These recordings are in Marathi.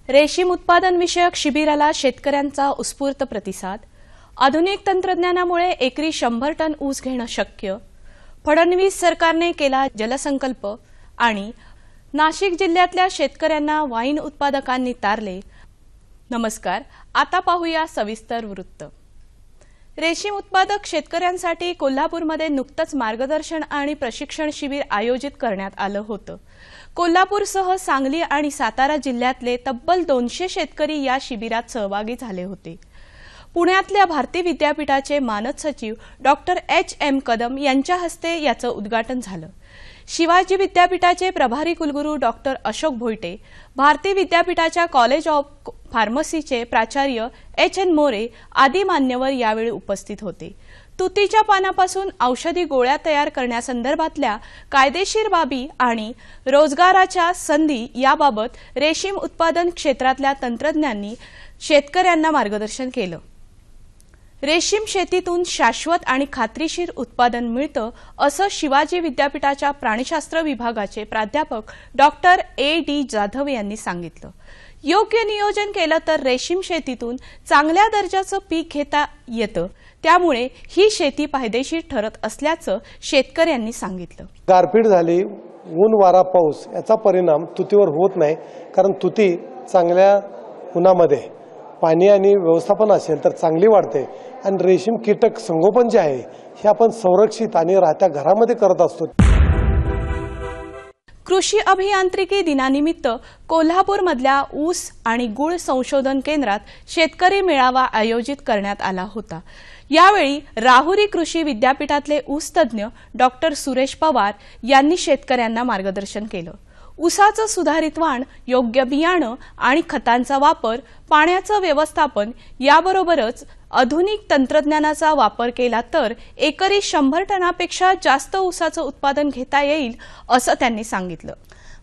रेशीम उत्पादन विषयक शिबिराला शेतकऱ्यांचा उत्स्फूर्त प्रतिसाद. आधुनिक तंत्रज्ञानामुळे एकरी 100 टन ऊस घेणं शक्य. फडणवीस सरकारने केला जलसंकल्प. आणि नाशिक जिल्ह्यातल्या शेतकऱ्यांना वाईन उत्पादकांनी तारले. नमस्कार, आता पाहूया सविस्तर वृत्त. रेशीम उत्पादक शेतकऱ्यांसाठी कोल्हापूरमध्ये नुकतंच मार्गदर्शन आणि प्रशिक्षण शिबिर आयोजित करण्यात आलं होतं. कोल्हापूरसह सांगली आणि सातारा जिल्ह्यातले तब्बल 200 शेतकरी या शिबिरात सहभागी झाले होते. पुण्यातल्या भारती विद्यापीठाचे मानद सचिव डॉक्टर H.M. कदम यांच्या हस्ते याचं उद्घाटन झालं. शिवाजी विद्यापीठाचे प्रभारी कुलगुरू डॉक्टर अशोक भोईटे, भारती विद्यापीठाच्या कॉलेज ऑफ फार्मसीचे प्राचार्य H.N. मोरे आदी मान्यवर यावेळी उपस्थित होते. तुतीच्या पानापासून औषधी गोळ्या तयार करण्यासंदर्भातल्या कायदेशीर बाबी आणि रोजगाराच्या संधी याबाबत रेशीम उत्पादन क्षेत्रातल्या तंत्रज्ञांनी शेतकऱ्यांना मार्गदर्शन केलं. रेशीम शेतीतून शाश्वत आणि खात्रीशीर उत्पादन मिळतं असं शिवाजी विद्यापीठाच्या प्राणीशास्त्र विभागाचे प्राध्यापक डॉक्टर A.D. जाधव यांनी सांगितलं. योग्य नियोजन केलं तर रेशीम शेतीतून चांगल्या दर्जाचं पीक घेता येतं. त्यामुळे ही शेती फायदेशीर ठरत असल्याचं शेतकऱ्यांनी सांगितलं. गारपीट झाली, ऊन वारा पाऊस याचा परिणाम तुतीवर होत नाही, कारण तुती चांगल्या उन्हामध्ये पाणी आणि व्यवस्थापन असेल तर चांगली वाढते. आणि रेशीम कीटक संगोपन जे आहे हे आपण संरक्षित आणि राहत्या घरामध्ये करत असतो. कृषी अभियांत्रिकी दिनानिमित्त कोल्हापूरमधल्या ऊस आणि गुळ संशोधन केंद्रात शेतकरी मेळावा आयोजित करण्यात आला होता. यावेळी राहुरी कृषी विद्यापीठातले ऊस तज्ज्ञ डॉक्टर सुरेश पवार यांनी शेतकऱ्यांना मार्गदर्शन केलं. ऊसाचं सुधारित वाण, योग्य बियाणं आणि खतांचा वापर, पाण्याचं व्यवस्थापन याबरोबरच आधुनिक तंत्रज्ञानाचा वापर केला तर एकरी 100 टनापेक्षा जास्त ऊसाचं उत्पादन घेता येईल असं त्यांनी सांगितलं.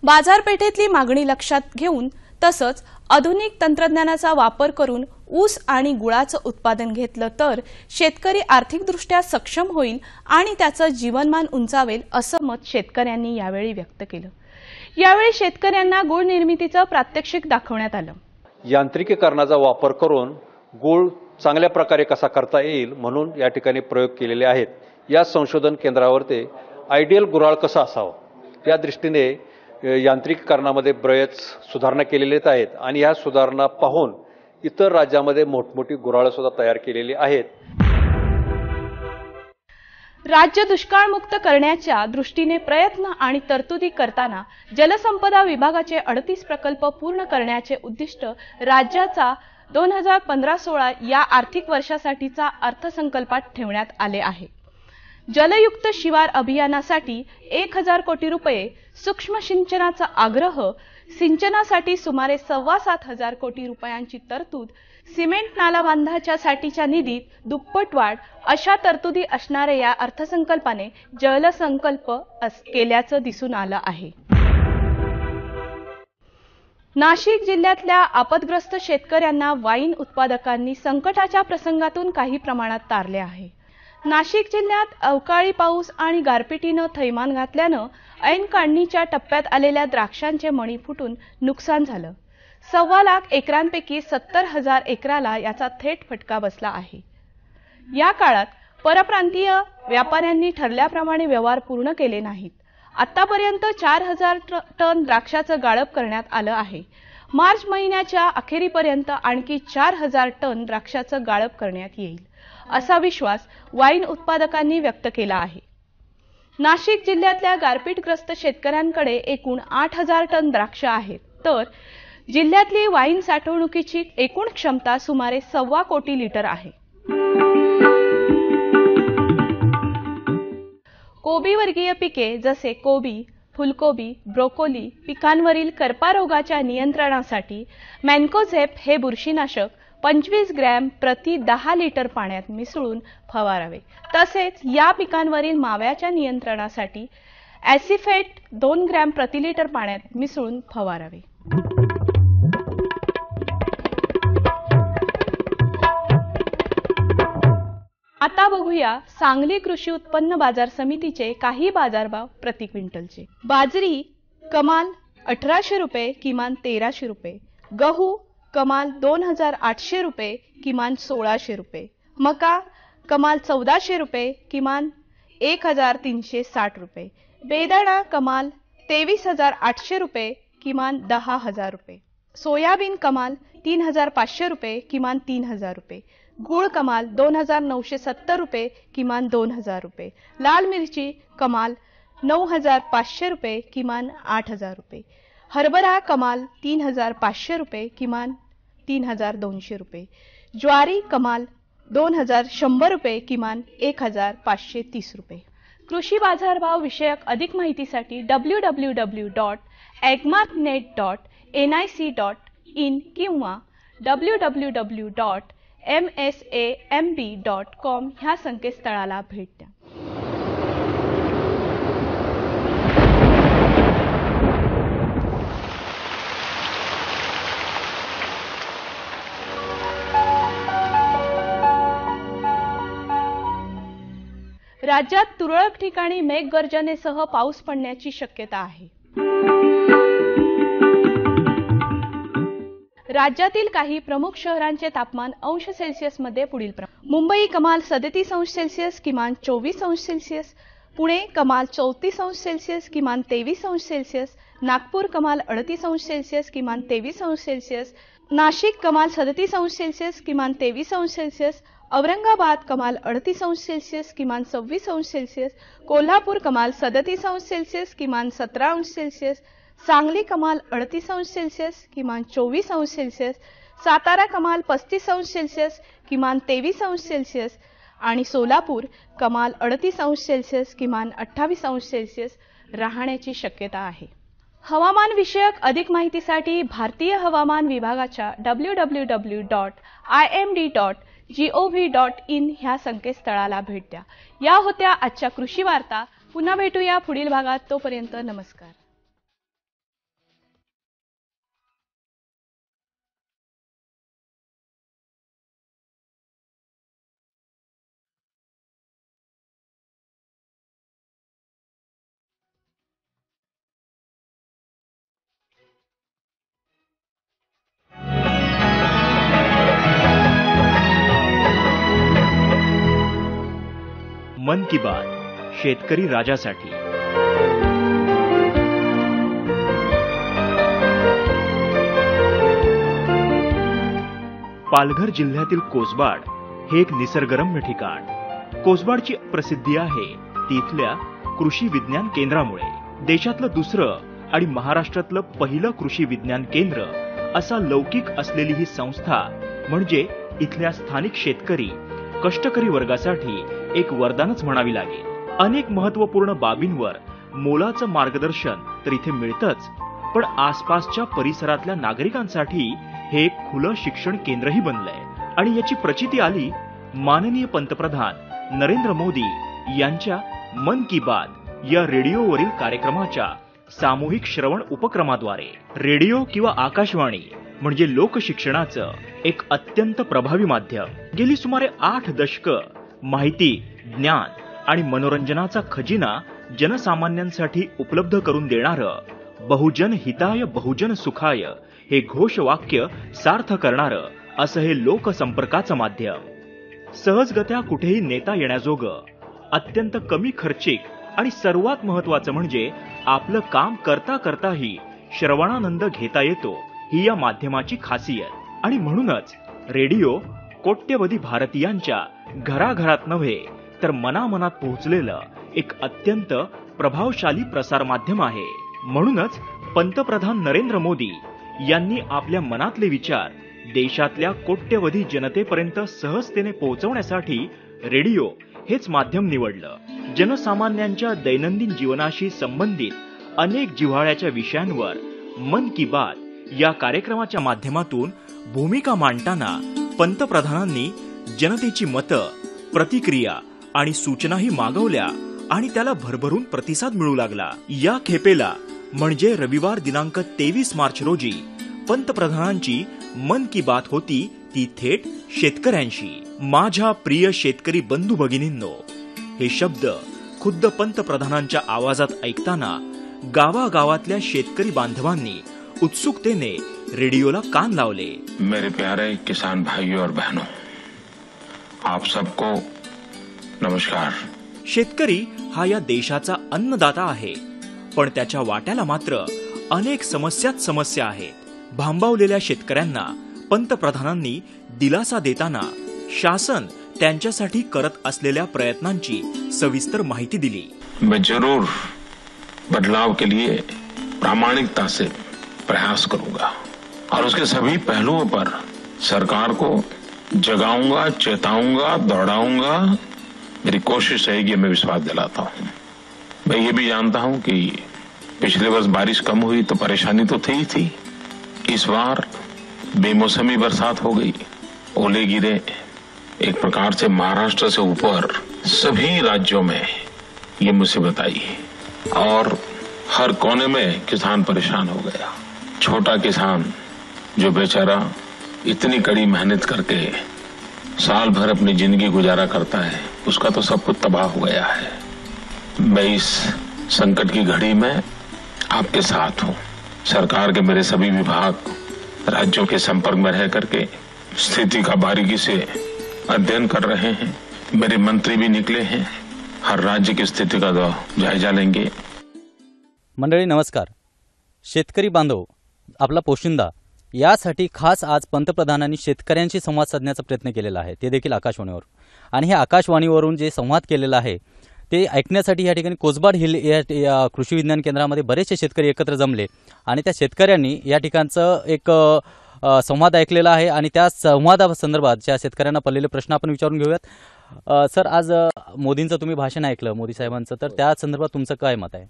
बाजारपेठेतली मागणी लक्षात घेऊन तसंच आधुनिक तंत्रज्ञानाचा वापर करून ऊस आणि गुळाचं उत्पादन घेतलं तर शेतकरी आर्थिकदृष्ट्या सक्षम होईल आणि त्याचं जीवनमान उंचावेल असं मत शेतकऱ्यांनी यावेळी व्यक्त केलं. यावेळी शेतकऱ्यांना गुळ निर्मितीचं प्रात्यक्षिक दाखवण्यात आलं. यांत्रिकीकरणाचा वापर करून गुळ चांगल्या प्रकारे कसा करता येईल म्हणून या ठिकाणी प्रयोग केलेले आहेत. या संशोधन केंद्रावर ते आयडियल गुऱ्हाळ कसं असावं या दृष्टीने यांत्रिकीकरणामध्ये बरेच सुधारणा केलेल्या आहेत आणि या सुधारणा पाहून इतर राज्यामध्ये मोठमोठी गुऱ्हाळं सुद्धा तयार केलेली आहेत. राज्य दुष्काळमुक्त करण्याच्या दृष्टीने प्रयत्न आणि तरतुदी करताना जलसंपदा विभागाचे 38 प्रकल्प पूर्ण करण्याचे उद्दिष्ट राज्याचा 2015-16 या आर्थिक वर्षासाठीचा अर्थसंकल्पात ठेवण्यात आले आहे. जलयुक्त शिवार अभियानासाठी 1000 कोटी रुपये, सूक्ष्म सिंचनाचा आग्रह, सिंचनासाठी सुमारे 7,500 कोटी रुपयांची तरतूद, सिमेंट नाला बांधण्यासाठीच्या निधीत दुप्पट वाढ अशा तरतुदी असणाऱ्या या अर्थसंकल्पाने जलसंकल्प केल्याचं दिसून आलं आहे. नाशिक जिल्ह्यातल्या आपदग्रस्त शेतकऱ्यांना वाईन उत्पादकांनी संकटाच्या प्रसंगातून काही प्रमाणात तारले आहे. नाशिक जिल्ह्यात अवकाळी पाऊस आणि गारपिटीनं थैमान घातल्यानं ऐन काढणीच्या टप्प्यात आलेल्या द्राक्षांचे मणी फुटून नुकसान झालं. 1.25 लाख एकरांपैकी 70,000 एकराला याचा थेट फटका बसला आहे. या काळात परप्रांतीय व्यापाऱ्यांनी ठरल्याप्रमाणे व्यवहार पूर्ण केले नाहीत. आतापर्यंत 4,000 टन द्राक्षाचं गाळप करण्यात आलं आहे. मार्च महिन्याच्या अखेरीपर्यंत आणखी 4,000 टन द्राक्षाचं गाळप करण्यात येईल असा विश्वास वाईन उत्पादकांनी व्यक्त केला आहे. नाशिक जिल्ह्यातल्या गारपीटग्रस्त शेतकऱ्यांकडे एकूण 8,000 टन द्राक्ष आहेत, तर जिल्ह्यातली वाईन साठवणुकीची एकूण क्षमता सुमारे 1.25 कोटी लिटर आहे. कोबी वर्गीय पिके जसे कोबी, फुलकोबी, ब्रोकोली पिकांवरील करपा रोगाच्या नियंत्रणासाठी मॅन्कोझेप हे बुरशीनाशक 25 ग्रॅम प्रति 10 लिटर पाण्यात मिसळून फवारावे. तसेच या पिकांवरील माव्याच्या नियंत्रणासाठी ॲसिफेट 2 ग्रॅम प्रति लिटर पाण्यात मिसळून फवारावे. आता बघूया सांगली कृषी उत्पन्न बाजार समितीचे काही बाजारभाव प्रति क्विंटलचे. बाजरी कमाल 1,800 रुपये किमान 1,300 रुपये, गहू कमाल 2,800 रुपये किमान 1,600 रुपये, मका कमाल 1,400 रुपये किमान 1,360 रुपये, बेदाणा कमाल 23,800 रुपये किमान 10,000 रुपये, सोयाबीन कमाल 3,500 रुपये किमान 3,000 रुपये, गूळ कमाल 2,970 रुपये किमान 2,000 रुपये, लाल मिरची कमाल 9,500 रुपये किमान 8,000 रुपये, हरभरा कमाल 3,500 रुपये किमान 3,200 रुपये, ज्वारी कमाल 2,100 रुपये किमान 1,530 रुपये. कृषी बाजारभाव विषयक अधिक माहितीसाठी www.agmarknet.nic.in किंवा www.msamb.com ह्या संकेतस्थळाला भेट द्या. राज्यात तुरळक ठिकाणी मेघगर्जनेसह पाऊस पडण्याची शक्यता आहे. राज्यातील काही प्रमुख शहरांचे तापमान अंश सेल्सिअसमध्ये पुढील प्रमाणे: मुंबई कमाल 37 अंश सेल्सिअस किमान 24 अंश सेल्सिअस, पुणे कमाल 34 अंश सेल्सिअस किमान 23 अंश सेल्सिअस, नागपूर कमाल 38 अंश सेल्सिअस किमान 23 अंश सेल्सिअस, नाशिक कमाल 37 अंश सेल्सिअस किमान 23 अंश सेल्सिअस, औरंगाबाद कमाल 38 अंश सेल्सिअस किमान 26 अंश सेल्सिअस, कोल्हापूर कमाल 37 अंश सेल्सिअस किमान 17 अंश सेल्सिअस, सांगली कमाल 38 अंश सेल्सिअस किमान 24 अंश सेल्सिअस, सातारा कमाल 35 अंश सेल्सिअस किमान 23 अंश सेल्सिअस आणि सोलापूर कमाल 38 अंश सेल्सिअस किमान 28 अंश सेल्सिअस राहण्याची शक्यता आहे. हवामान विषयक अधिक माहितीसाठी भारतीय हवामान विभागाच्या www.imd.gov.in ह्या संकेतस्थळाला भेट द्या. या होत्या आजच्या कृषी वार्ता. पुन्हा भेटूया पुढील भागात. तोपर्यंत नमस्कार. मन की बात शेतकरी राजासाठी. पालघर जिल्ह्यातील कोसबाड हे एक निसर्गरम्य ठिकाण. कोसबाडची प्रसिद्धी आहे तिथल्या कृषी विज्ञान केंद्रामुळे. देशातलं दुसरं आणि महाराष्ट्रातलं पहिलं कृषी विज्ञान केंद्र असा लौकिक असलेली ही संस्था म्हणजे इथल्या स्थानिक शेतकरी कष्टकरी वर्गासाठी एक वरदानच म्हणावी लागेल. अनेक महत्त्वपूर्ण बाबींवर मोलाचं मार्गदर्शन तर इथे मिळतंच, पण आसपासच्या परिसरातल्या नागरिकांसाठी हे एक खुलं शिक्षण केंद्रही बनलंय. आणि याची प्रचिती आली माननीय पंतप्रधान नरेंद्र मोदी यांच्या मन की बात या रेडिओवरील कार्यक्रमाच्या सामूहिक श्रवण उपक्रमाद्वारे. रेडिओ किंवा आकाशवाणी म्हणजे लोकशिक्षणाचं एक अत्यंत प्रभावी माध्यम. गेली सुमारे 8 दशकं माहिती, ज्ञान आणि मनोरंजनाचा खजिना जनसामान्यांसाठी उपलब्ध करून देणारं, बहुजन हिताय बहुजन सुखाय हे घोषवाक्य सार्थ करणारं असं हे लोकसंपर्काचं माध्यम. सहजगत्या कुठेही नेता येण्याजोगं, अत्यंत कमी खर्चिक आणि सर्वात महत्वाचं म्हणजे आपलं काम करता करताही श्रवणानंद घेता येतो, ही या माध्यमाची खासियत. आणि म्हणूनच रेडिओ कोट्यवधी भारतीयांच्या घराघरात नव्हे तर मनामनात पोहोचलेलं एक अत्यंत प्रभावशाली प्रसार माध्यम आहे. म्हणूनच पंतप्रधान नरेंद्र मोदी यांनी आपल्या मनातले विचार देशातल्या कोट्यवधी जनतेपर्यंत सहजतेने पोहोचवण्यासाठी रेडिओ हेच माध्यम निवडलं. जनसामान्यांच्या दैनंदिन जीवनाशी संबंधित अनेक जिव्हाळ्याच्या विषयांवर मन की बात या कार्यक्रमाच्या माध्यमातून भूमिका मांडताना पंतप्रधानांनी जनतेची मतं, प्रतिक्रिया आणि सूचनाही मागवल्या आणि त्याला भरभरून प्रतिसाद मिळू लागला. या खेपेला म्हणजे रविवार दिनांक 23 मार्च रोजी पंतप्रधानांची मन की बात होती ती थेट शेतकऱ्यांशी. माझ्या प्रिय शेतकरी बंधू भगिनींनो, हे शब्द खुद्द पंतप्रधानांच्या आवाजात ऐकताना गावागावातल्या शेतकरी बांधवांनी उत्सुकतेने रेडिओला कान लावले. मेरे प्यारे किसान भाइयों और बहनों, आप सबको नमस्कार. शेतकरी हा या देशाचा अन्नदाता आहे, पण त्याच्या वाट्याला मात्र अनेक समस्या आहेत. भांबावलेल्या शेतकऱ्यांना पंतप्रधानांनी दिलासा देताना शासन त्यांच्यासाठी करत असलेल्या प्रयत्नांची सविस्तर माहिती दिली. मैं जरूर बदलाव के लिए प्रामाणिकता से प्रयास करूंगा और उसके सभी पहलुओं पर सरकार को जगाऊंगा, चेताऊंगा, दौड़ाऊंगा. मेरी कोशिश रहेगी, मैं विश्वास दिलाता हूं. मैं ये भी जानता हूं कि पिछले वर्ष बारिश कम हुई तो परेशानी तो थी ही थी. इस बार बेमौसमी बरसात हो गई, ओले गिरे. एक प्रकार से महाराष्ट्र से ऊपर सभी राज्यों में ये मुसीबत आई और हर कोने में किसान परेशान हो गया. छोटा किसान जो बेचारा इतनी कड़ी मेहनत करके साल भर अपनी जिंदगी गुजारा करता है, उसका तो सब कुछ तबाह हो गया है. मैं इस संकट की घड़ी में आपके साथ हूं. सरकार के मेरे सभी विभाग राज्यों के संपर्क में रह करके स्थिति का बारीकी से अध्ययन कर रहे हैं. मेरे मंत्री भी निकले हैं, हर राज्य की स्थिति का जायजा लेंगे. मंडळी नमस्कार. शेतकरी बांधव आपला पोशिंदा यासाठी खास आज पंतप्रधानांनी शेतकऱ्यांशी संवाद साधण्याचा प्रयत्न केलेला आहे, ते देखील आकाशवाणीवर. आणि हे आकाशवाणीवरून जे संवाद केलेला आहे ते ऐकण्यासाठी या ठिकाणी कोसबाड हिल या कृषी विज्ञान केंद्रामध्ये बरेचसे शेतकरी एकत्र जमले आणि त्या शेतकऱ्यांनी या ठिकाणचं एक संवाद ऐकलेला आहे आणि त्या संवादासंदर्भात ज्या शेतकऱ्यांना पडलेले प्रश्न आपण विचारून घेऊयात. सर, आज मोदींचं तुम्ही भाषण ऐकलं, मोदी साहेबांचं, तर त्या संदर्भात तुमचं काय मत आहे?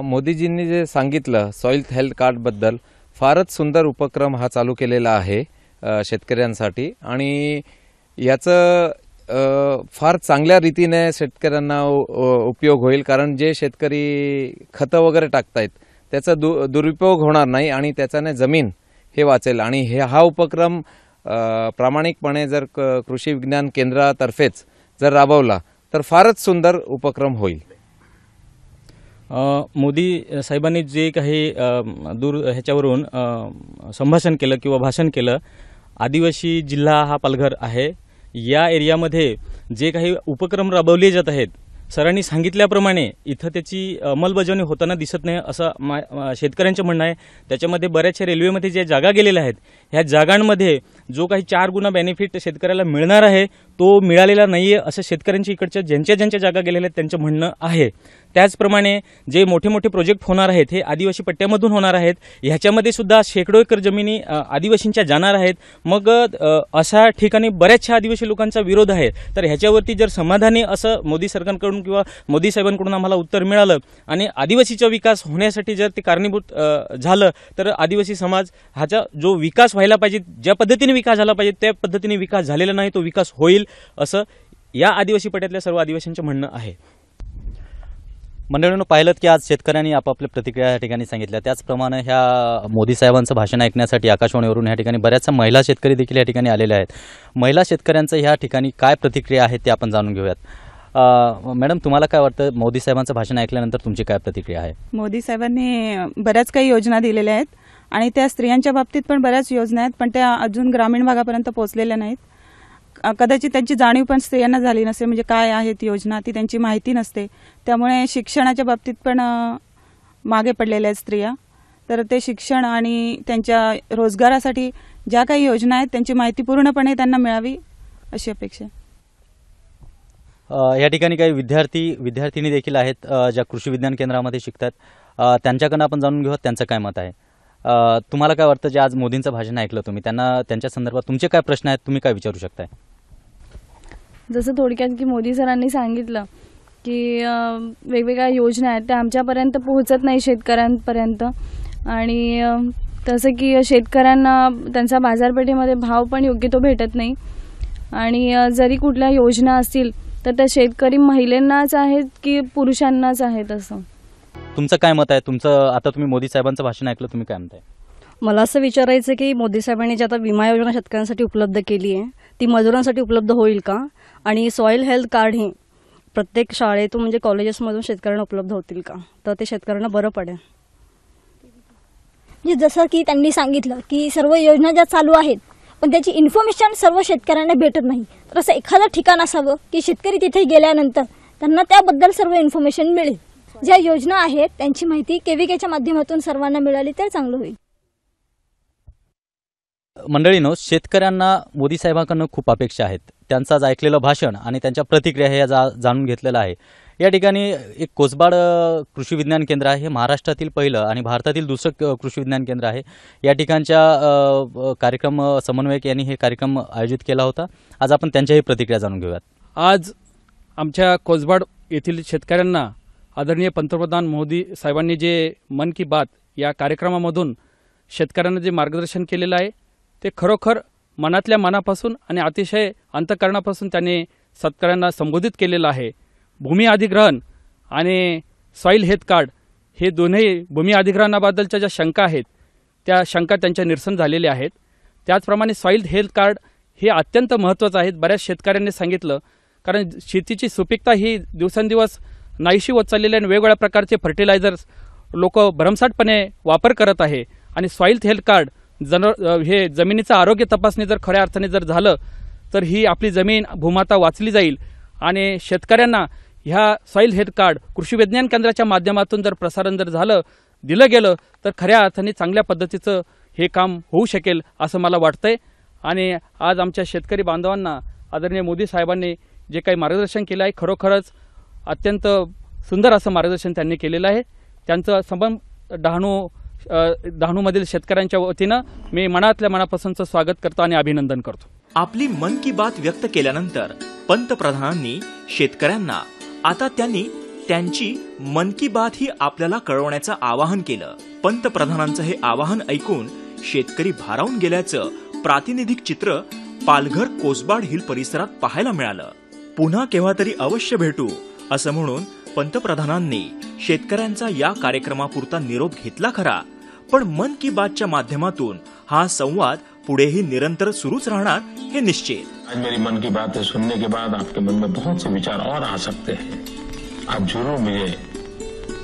मोदीजींनी जे सांगितलं सॉइल हेल्थ कार्डबद्दल, फारच सुंदर उपक्रम हा चालू केलेला आहे शेतकऱ्यांसाठी आणि याचं फार चांगल्या रीतीने शेतकऱ्यांना उपयोग होईल. कारण जे शेतकरी खतं वगैरे टाकतायत त्याचा दुरुपयोग होणार नाही आणि त्याच्याने जमीन हे वाचेल. आणि हा उपक्रम प्रामाणिकपणे जर कृषी विज्ञान केंद्रातर्फेच जर राबवला तर फारच सुंदर उपक्रम होईल. मोदी साहेबांनी जे काही ह्याच्यावरून संभाषण केलं किंवा भाषण केलं, आदिवासी जिल्हा हा पालघर आहे, या एरियामध्ये जे काही उपक्रम राबवले जात आहेत सरांनी सांगितल्याप्रमाणे इथं त्याची अंमलबजावणी होताना दिसत नाही असं शेतकऱ्यांचं म्हणणं आहे. त्याच्यामध्ये बऱ्याचशा रेल्वेमध्ये ज्या जागा गेलेल्या आहेत ह्या जागांमध्ये जो काही 4 गुणा बेनिफिट शेतकऱ्याला मिळणार आहे तो मिळालेला नाही आहे असं शेतकऱ्यांच्या इकडच्या ज्यांच्या जागा गेलेल्या आहेत त्यांचं म्हणणं आहे. त्याचप्रमाणे जे मोठे मोठे प्रोजेक्ट होणार आहेत हे आदिवासी पट्ट्यामधून होणार आहेत. ह्याच्यामध्ये सुद्धा शेकडो एकर जमिनी आदिवासींच्या जाणार आहेत. मग अशा ठिकाणी बऱ्याचशा आदिवासी लोकांचा विरोध आहे. तर ह्याच्यावरती जर समाधानी असं मोदी सरकारकडून किंवा मोदी साहेबांकडून आम्हाला उत्तर मिळालं आणि आदिवासीचा विकास होण्यासाठी जर ते कारणीभूत झालं तर आदिवासी समाज ह्याचा जो विकास व्हायला पाहिजे, ज्या पद्धतीने विकास झाला पाहिजे त्या पद्धतीने विकास झालेला नाही, तो विकास होईल असं या आदिवासी पट्ट्यातल्या सर्व आदिवासींचं म्हणणं आहे. मंडळींनो, पाहिलं की आज शेतकऱ्यांनी आपापल्या प्रतिक्रिया या ठिकाणी सांगितल्या. त्याचप्रमाणे ह्या मोदी साहेबांचं भाषण ऐकण्यासाठी आकाशवाणीवरून या ठिकाणी बऱ्याचशा महिला शेतकरी देखील या ठिकाणी आलेल्या आहेत. महिला शेतकऱ्यांचं ह्या ठिकाणी काय प्रतिक्रिया आहेत ते आपण जाणून घेऊयात. मॅडम, तुम्हाला काय वाटतं, मोदी साहेबांचं भाषण ऐकल्यानंतर तुमची काय प्रतिक्रिया आहे? मोदी साहेबांनी बऱ्याच काही योजना दिलेल्या आहेत आणि त्या स्त्रियांच्या बाबतीत पण बऱ्याच योजना आहेत, पण त्या अजून ग्रामीण भागापर्यंत पोहोचलेल्या नाहीत. कदाचित त्यांची जाणीव पण स्त्रियांना झाली नसेल, म्हणजे काय आहे ती योजना ती त्यांची माहिती नसते. त्यामुळे शिक्षणाच्या बाबतीत पण मागे पडलेल्या आहेत स्त्रिया. तर ते शिक्षण आणि त्यांच्या रोजगारासाठी ज्या काही योजना आहेत त्यांची माहिती पूर्णपणे त्यांना मिळावी अशी अपेक्षा. या ठिकाणी काही विद्यार्थिनी देखील आहेत ज्या कृषी विज्ञान केंद्रामध्ये शिकतात. त्यांच्याकडनं आपण जाणून घेऊ त्यांचं काय मत आहे. तुम्हाला काय वाटतं, जे आज मोदींचं भाषण ऐकलं तुम्ही, त्यांच्या संदर्भात तुमचे काय प्रश्न आहेत, तुम्ही काय विचारू शकताय? जसं थोडक्यात की मोदी सरांनी सांगितलं की वेगवेगळ्या योजना आहेत त्या आमच्यापर्यंत पोहोचत नाही शेतकऱ्यांपर्यंत, आणि तसं की शेतकऱ्यांना त्यांचा बाजारपेठेमध्ये भाव पण योग्य तो भेटत नाही, आणि जरी कुठल्या योजना असतील तर त्या शेतकरी महिलांनाच आहेत की पुरुषांनाच आहेत. असं तुमचं काय मत आहे? आता तुम्ही मोदी साहेबांचं भाषण ऐकलं, तुम्ही काय म्हणताय? मला असं विचारायचं की मोदी साहेबांनी जी आता विमा योजना शेतकऱ्यांसाठी उपलब्ध केली आहे ती मजुरांसाठी उपलब्ध होईल का, आणि सॉईल हेल्थ कार्ड हे प्रत्येक शाळेतून म्हणजे कॉलेजेसमधून शेतकऱ्यांना उपलब्ध होतील का, तर ते शेतकऱ्यांना बरं पडेल. जसं की त्यांनी सांगितलं की सर्व योजना ज्या चालू आहेत पण त्याची इन्फॉर्मेशन सर्व शेतकऱ्यांना भेटत नाही, तर असं एखादं ठिकाण असावं की शेतकरी तिथे गेल्यानंतर त्यांना त्याबद्दल सर्व इन्फॉर्मेशन मिळेल. ज्या योजना आहेत त्यांची माहिती केव्हीकेच्या माध्यमातून सर्वांना मिळाली तर चांगलं होईल. मंडळींनो, शेतकऱ्यांना मोदी साहेबांकडून खूप अपेक्षा आहेत. त्यांचं आज ऐकलेलं भाषण आणि त्यांच्या प्रतिक्रिया हे जाणून घेतलेलं आहे. या ठिकाणी एक कोसबाड कृषी विज्ञान केंद्र आहे. हे महाराष्ट्रातील पहिलं आणि भारतातील दुसरं कृषी विज्ञान केंद्र आहे. या ठिकाणच्या कार्यक्रम समन्वयक यांनी हे कार्यक्रम आयोजित केला होता. आज आपण त्यांच्याही प्रतिक्रिया जाणून घेऊयात. आज आमच्या कोसबाड येथील शेतकऱ्यांना आदरणीय पंतप्रधान मोदी साहेबांनी जे मन की बात या कार्यक्रमामधून शेतकऱ्यांना जे मार्गदर्शन केलेलं आहे ते खरोखर मनातल्या मनापासून आणि अतिशय अंतःकरणापासून त्यांनी शेतकऱ्यांना संबोधित केलेलं आहे. भूमी अधिग्रहण आणि सॉईल हेल्थ कार्ड हे दोन्ही भूमी अधिग्रहणाबद्दलच्या ज्या शंका आहेत त्या शंका त्यांच्या निरसन झालेल्या आहेत. त्याचप्रमाणे सॉईल हेल्थ कार्ड हे अत्यंत महत्त्वाचं आहे. बऱ्याच शेतकऱ्यांनी सांगितलं, कारण शेतीची सुपीकता ही दिवसेंदिवस नाहीशी होत चाललेली आहे आणि वेगवेगळ्या प्रकारचे फर्टिलायझर्स लोक भरमसाठपणे वापर करत आहे. आणि सॉईल हेल्थ कार्ड हे जमिनीचं आरोग्य तपासणी जर खऱ्या अर्थाने जर झालं तर ही आपली जमीन भूमाता वाचली जाईल. आणि शेतकऱ्यांना ह्या सॉईल हेल्थ कार्ड कृषी विज्ञान केंद्राच्या माध्यमातून जर प्रसारण जर दिलं गेलं तर खऱ्या अर्थाने चांगल्या पद्धतीचं हे काम होऊ शकेल असं मला वाटतंय. आणि आज आमच्या शेतकरी बांधवांना आदरणीय मोदी साहेबांनी जे काही मार्गदर्शन केलं आहे खरोखरच अत्यंत सुंदर असं मार्गदर्शन त्यांनी केलेलं आहे. त्यांचं संबंध डहाणूमधील शेतकऱ्यांच्या वतीनं मी मनातल्या मनापासूनचं स्वागत करतो आणि अभिनंदन करतो. आपली मन की बात व्यक्त केल्यानंतर पंतप्रधानांनी शेतकऱ्यांना आता त्यांची मन की बात ही आपल्याला कळवण्याचं आवाहन केलं. पंतप्रधानांचं हे आवाहन ऐकून शेतकरी भारावून गेल्याचं प्रातिनिधिक चित्र पालघर कोसबाड हिल परिसरात पाहायला मिळालं. पुन्हा केव्हा तरी अवश्य भेटू असं म्हणून पंतप्रधानांनी शेतकऱ्यांचा या कार्यक्रमापुरता निरोप घेतला खरा, पण मन की बातच्या माध्यमातून हा संवाद पुढेही निरंतर सुरूच राहणार हे निश्चित. आज मेरी मन की बातें सुनने के बाद आपके मन में बहुत से विचार और आ सकते हैं. आप जरूर मुझे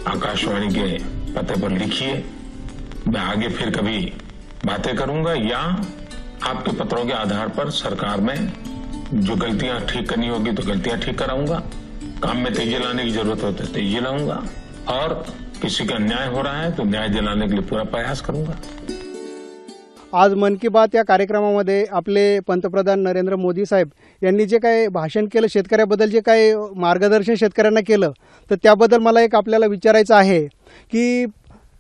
आकाशवाणी के पते पर लिखिए. मैं आगे फिर कभी बातें करूंगा या आपके पत्रों के आधार पर सरकार में जो गलतियां ठीक करनी होगी तो गलतियां ठीक कराऊंगा. काम में तेजी लाने की जरूरत हो तो तेजी लाऊंगा और किसी का अन्याय हो रहा है तो न्याय दिलाने के लिए पूरा प्रयास करूंगा. आज मन की बात या कार्यक्रमामध्ये आपले पंतप्रधान नरेंद्र मोदी साहेब यांनी जे काही भाषण केलं, शेतकऱ्याबद्दल जे काही मार्गदर्शन शेतकऱ्यांना केलं, तर त्याबद्दल मला एक आपल्याला विचारायचं आहे की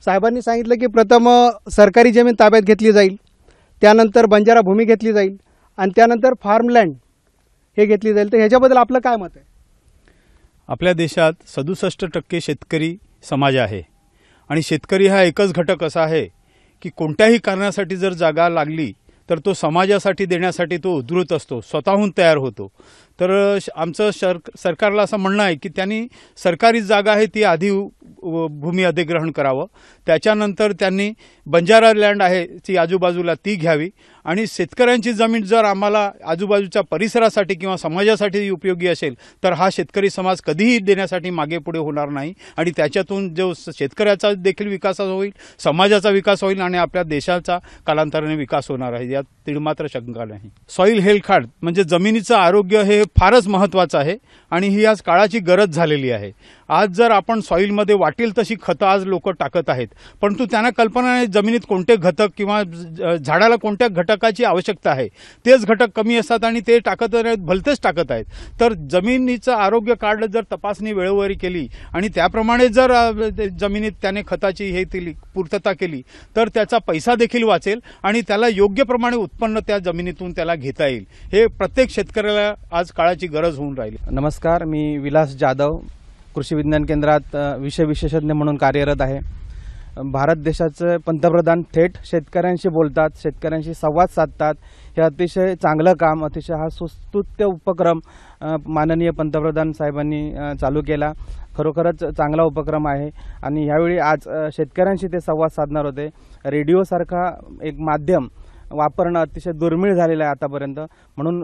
साहेबांनी सांगितलं की प्रथम सरकारी जमीन ताब्यात घेतली जाईल, त्यानंतर बंजारा भूमी घेतली जाईल आणि त्यानंतर फार्मलँड हे घेतली जाईल. तर ह्याच्याबद्दल आपलं काय मत आहे? आपल्या देशात 67% शेतकरी समाज आहे आणि शेतकरी हा एकच घटक असा आहे की कोणत्याही कारणासाठी जर जागा लागली तर तो समाजासाठी देण्यासाठी तो उद्धृत असतो, स्वतःहून तयार होतो. तर आमचं सरकारला असं म्हणणं आहे की त्यांनी सरकारी जागा आहे ती आधी भूमी अधिग्रहण करावं, त्याच्यानंतर त्यांनी बंजारा लँड आहे ती आजूबाजूला ती घ्यावी आणि शेतकऱ्यांची जमीन जर आम्हाला आजूबाजूच्या परिसरासाठी किंवा समाजासाठी उपयोगी असेल तर हा शेतकरी समाज कधीही देण्यासाठी मागे पुढे होणार नाही आणि त्याच्यातून जो शेतकऱ्याचा देखील विकास होईल, समाजाचा विकास होईल आणि आपल्या देशाचा कालांतराने विकास होणार आहे, यात तिळमात्र शंका नाही. सॉईल हेल्थ कार्ड म्हणजे जमिनीचं आरोग्य हे फारच महत्त्वाचं आहे आणि ही आज काळाची गरज झालेली आहे. आज जर आपण सॉईलमध्ये वाटेल तशी खतं आज लोक टाकत आहेत, परंतु त्यांना कल्पना नाही जमिनीत कोणते घटक किंवा झाडाला कोणत्या घटकाची आवश्यकता आहे, तेच घटक कमी असतात आणि ते टाकत भलतेच टाकत आहेत. तर जमिनीचं आरोग्य कार्ड जर तपासणी वेळोवेळी केली आणि त्याप्रमाणे जर जमिनीत त्याने खताची हे केली पूर्तता केली तर त्याचा पैसा देखील वाचेल आणि त्याला योग्य प्रमाणे उत्पन्न त्या जमिनीतून त्याला घेता येईल. हे प्रत्येक शेतकऱ्याला आज काळाची गरज होऊन राहिली. नमस्कार, मी विलास जाधव कृषी विज्ञान केंद्रात विषय विशेषज्ञ म्हणून कार्यरत आहे. भारत देशाचे पंतप्रधान थेट शेतकऱ्यांशी बोलतात, शेतकऱ्यांशी संवाद साधतात. हे अतिशय चांगलं काम, अतिशय हा सुस्तुत्य उपक्रम माननीय पंतप्रधान साहेबांनी चालू केला. खरोखरच चांगला उपक्रम आहे आणि यावेळी आज शेतकऱ्यांशी ते संवाद साधणार होते. रेडिओसारखा एक माध्यम वापरणं अतिशय दुर्मिळ झालेलं आहे आतापर्यंत, म्हणून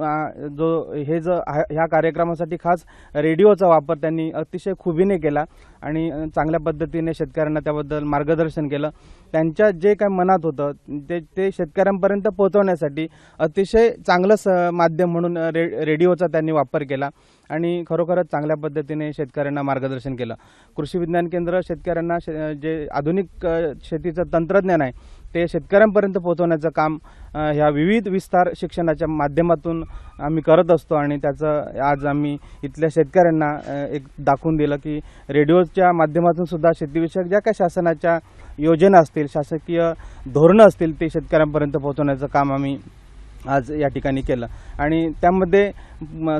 ह्या कार्यक्रमासाठी खास रेडिओचा वापर त्यांनी अतिशय खुबीने केला आणि चांगल्या पद्धतीने शेतकऱ्यांना त्याबद्दल मार्गदर्शन केलं. त्यांच्या जे काय मनात होतं ते शेतकऱ्यांपर्यंत पोहोचवण्यासाठी अतिशय चांगलं माध्यम म्हणून रेडिओचा त्यांनी वापर केला आणि खरोखरच चांगल्या पद्धतीने शेतकऱ्यांना मार्गदर्शन केलं. कृषी विज्ञान केंद्र शेतकऱ्यांना जे आधुनिक शेतीचं तंत्रज्ञान आहे ते शेतकऱ्यांपर्यंत पोहोचवण्याचं काम ह्या विविध विस्तार शिक्षणाच्या माध्यमातून आम्ही करत असतो आणि त्याचं आज आम्ही इथल्या शेतकऱ्यांना एक दाखवून दिलं की रेडिओच्या माध्यमातून सुद्धा शेतीविषयक ज्या काही शासनाच्या योजना असतील, शासकीय धोरणं असतील ते शेतकऱ्यांपर्यंत पोहोचवण्याचं काम आम्ही आज या ठिकाणी केलं. आणि त्यामध्ये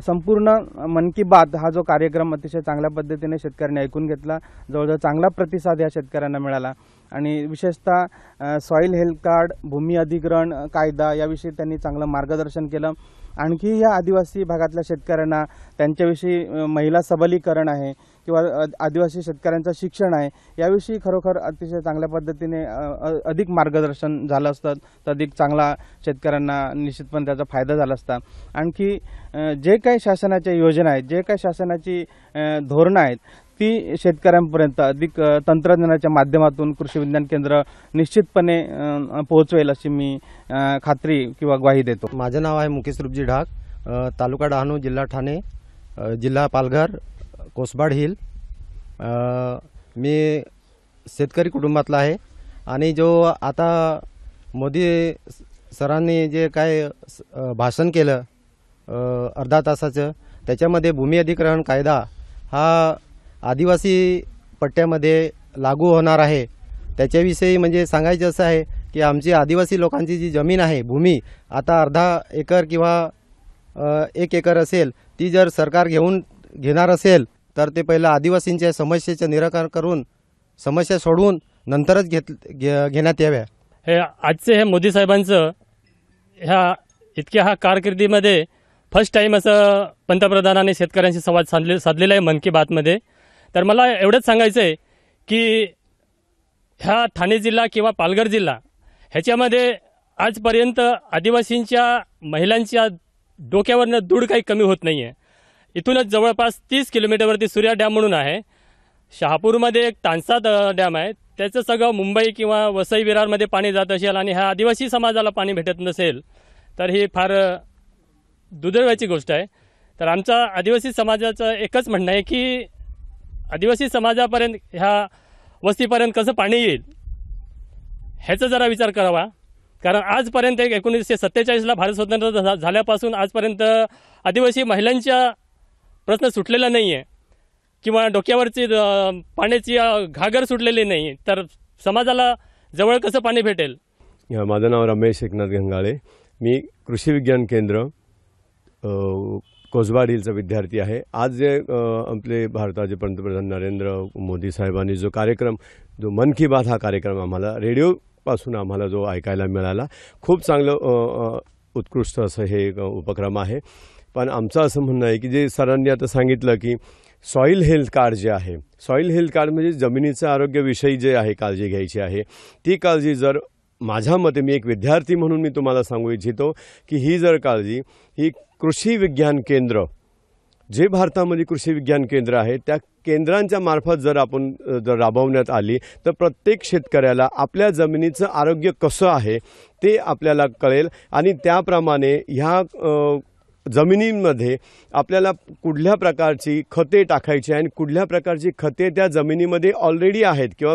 संपूर्ण मन की बात हा जो कार्यक्रम अतिशय चांगल्या पद्धतीने शेतकऱ्यांनी ऐकून घेतला. जवळजवळ चांगला प्रतिसाद या शेतकऱ्यांना मिळाला आणि विशेषतः सॉईल हेल्थ कार्ड, भूमी अधिग्रहण कायदा याविषयी त्यांनी चांगलं मार्गदर्शन केलं. आणखी या आदिवासी भागातल्या शेतकऱ्यांना त्यांच्याविषयी महिला सबलीकरण आहे किंवा आदिवासी शेतकऱ्यांचं शिक्षण आहे याविषयी खरोखर अतिशय चांगल्या पद्धतीने अधिक मार्गदर्शन झालं असतं तर अधिक चांगला शेतकऱ्यांना निश्चितपणे त्याचा फायदा झाला असता. आणखी जे काही शासनाच्या योजना आहेत, जे काही शासनाची धोरणं आहेत ती शेतकऱ्यांपर्यंत अधिक तंत्रज्ञानाच्या माध्यमातून कृषी विज्ञान केंद्र निश्चितपणे पोहोचवेल अशी मी खात्री किंवा ग्वाही देतो. माझं नाव आहे मुकेश रूपजी ढाक, तालुका डहाणू, जिल्हा ठाणे, जिल्हा पालघर, कोसबाड हिल. मी शेतकरी कुटुंबातला आहे आणि जो आता मोदी सरांनी जे काय भाषण केलं अर्धा तासाचं त्याच्यामध्ये भूमी अधिग्रहण कायदा हा आदिवासी पट्ट्यामध्ये लागू होणार आहे. त्याच्याविषयी म्हणजे सांगायचं असं आहे की आमची आदिवासी लोकांची जी जमीन आहे, भूमी आता अर्धा एकर किंवा 1 एकर असेल, ती जर सरकार घेणार असेल तर ते पहिलं आदिवासींच्या समस्येचं निराकरण करून समस्या सोडवून नंतरच घेण्यात याव्या. हे आजचे हे मोदी साहेबांचं ह्या कारकिर्दीमध्ये फर्स्ट टाईम असं पंतप्रधानांनी शेतकऱ्यांशी संवाद साधलेला आहे मन की बातमध्ये. तर मला एवढंच सांगायचं आहे की ह्या ठाणे जिल्हा किंवा पालघर जिल्हा ह्याच्यामध्ये आजपर्यंत आदिवासींच्या महिलांच्या डोक्यावरनं धूळ काही कमी होत नाही आहे. इथूनच जवळपास 30 किलोमीटरवरती सूर्या डॅम म्हणून आहे. शहापूरमध्ये एक तानसा डॅम आहे, त्याचं सगळं मुंबई किंवा वसई विरारमध्ये पाणी जात असेल आणि ह्या आदिवासी समाजाला पाणी भेटत नसेल तर ही फार दुर्दैवाची गोष्ट आहे. तर आमचा आदिवासी समाजाचं एकच म्हणणं आहे की आदिवासी समाजापर्यंत ह्या वस्तीपर्यंत कसं पाणी येईल ह्याचा जरा विचार करावा. कारण आजपर्यंत 1947ला भारत स्वतंत्र झाल्यापासून आजपर्यंत आदिवासी महिलांच्या प्रश्न सुटलेला नाही आहे किंवा डोक्यावरची पाण्याची घागर सुटलेली नाही. तर समाजाला जवळ कसं पाणी भेटेल. माझं नाव रमेश एकनाथ गंगाळे, मी कृषी विज्ञान केंद्र कोसबाड हिलचा विद्यार्थी आहे. आज जे आपले भारताचे पंतप्रधान नरेंद्र मोदी साहेबांनी जो कार्यक्रम, जो मन की बात हा कार्यक्रम आम्हाला रेडिओपासून आम्हाला जो ऐकायला मिळाला, खूप चांगलं उत्कृष्ट असं हे उपक्रम आहे. पण आमचं असं म्हणणं आहे की जे सरांनी आता सांगितलं की सॉईल हेल्थ कार्ड जे आहे, सॉईल हेल्थ कार्ड म्हणजे जमिनीचं आरोग्याविषयी जे आहे काळजी घ्यायची आहे, ती काळजी जर माझ्या मते, मी एक विद्यार्थी म्हणून मी तुम्हाला सांगू इच्छितो की ही जर काळजी ही कृषी विज्ञान केंद्र, जे भारतामध्ये कृषी विज्ञान केंद्र आहे त्या केंद्रांच्या मार्फत जर आपण जर राबवण्यात आली तर प्रत्येक शेतकऱ्याला आपल्या जमिनीचं आरोग्य कसं आहे ते आपल्याला कळेल आणि त्याप्रमाणे ह्या जमिनींमध्ये आपल्याला कुठल्या प्रकारची खते टाकायची आणि कुठल्या प्रकारची खते त्या जमिनीमध्ये ऑलरेडी आहेत किंवा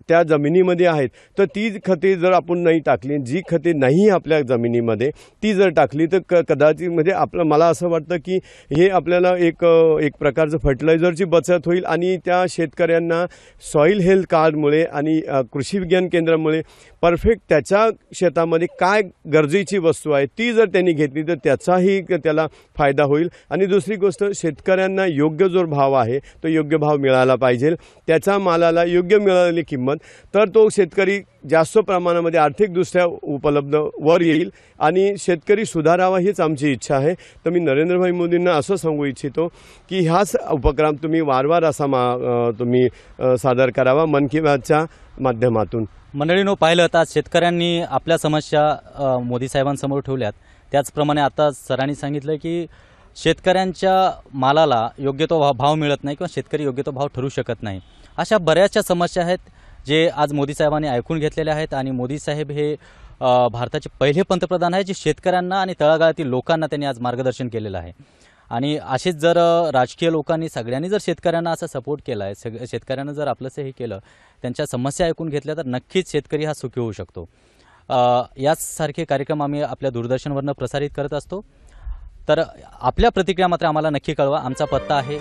त्या जमिनीमध्ये आहेत, तर ती खते जर आपण नाही टाकली, जी खते नाही आपल्या जमिनीमध्ये ती जर टाकली तर कदाचित म्हणजे मला असं वाटतं की हे आपल्याला एक प्रकारचं फर्टिलायझरची बचत होईल आणि त्या शेतकऱ्यांना सॉईल हेल्थ कार्डमुळे आणि कृषी विज्ञान केंद्रामुळे परफेक्ट त्याच्या शेतामध्ये काय गरजेची वस्तू आहे ती जर त्यांनी घेतली तर त्याचाही त्याला फायदा होईल. आणि दुसरी गोष्ट, शेतकऱ्यांना योग्य जो भाव आहे तो योग्य भाव मिळाला पाहिजे, त्याच्या मालाला योग्य मिळालेली किंमत, तर तो शेतकरी जास्त प्रमाणामध्ये आर्थिकदृष्ट्या उपलब्ध वर येईल आणि शेतकरी सुधारावा हीच आमची इच्छा आहे. तर मी नरेंद्रभाई मोदींना असं सांगू इच्छितो की हाच उपक्रम तुम्ही वारंवार असा तुम्ही सादर करावा मन की बातच्या माध्यमातून. मंडळींनो, पाहिलं तर शेतकऱ्यांनी आपल्या समस्या मोदी साहेबांसमोर ठेवल्यात. त्याचप्रमाणे आता सरांनी सांगितलं की शेतकऱ्यांच्या मालाला योग्य तो भाव मिळत नाही किंवा शेतकरी योग्य तो भाव ठरवू शकत नाही. अशा बऱ्याचशा समस्या आहेत जे आज मोदी साहेबांनी ऐकून घेतलेले आहेत. आणि मोदी साहेब हे भारताचे पहिले पंतप्रधान आहेत जे शेतकऱ्यांना आणि तळागाळातील लोकांना त्यांनी आज मार्गदर्शन केलेलं आहे. आणि असेच जर राजकीय लोकांनी सगळ्यांनी जर शेतकऱ्यांना असा सपोर्ट केला आहे, शेतकऱ्यांना जर आपलंसं हे केलं, त्यांच्या समस्या ऐकून घेतल्या, तर नक्कीच शेतकरी हा सुखी होऊ शकतो. याचसारखे कार्यक्रम आम्ही आपल्या दूरदर्शनवरनं प्रसारित करत असतो. तर आपल्या प्रतिक्रिया मात्र आम्हाला नक्की कळवा. आमचा पत्ता आहे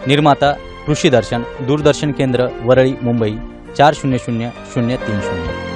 निर्माता कृषी दर्शन, दूरदर्शन केंद्र, वरळी, मुंबई 400030.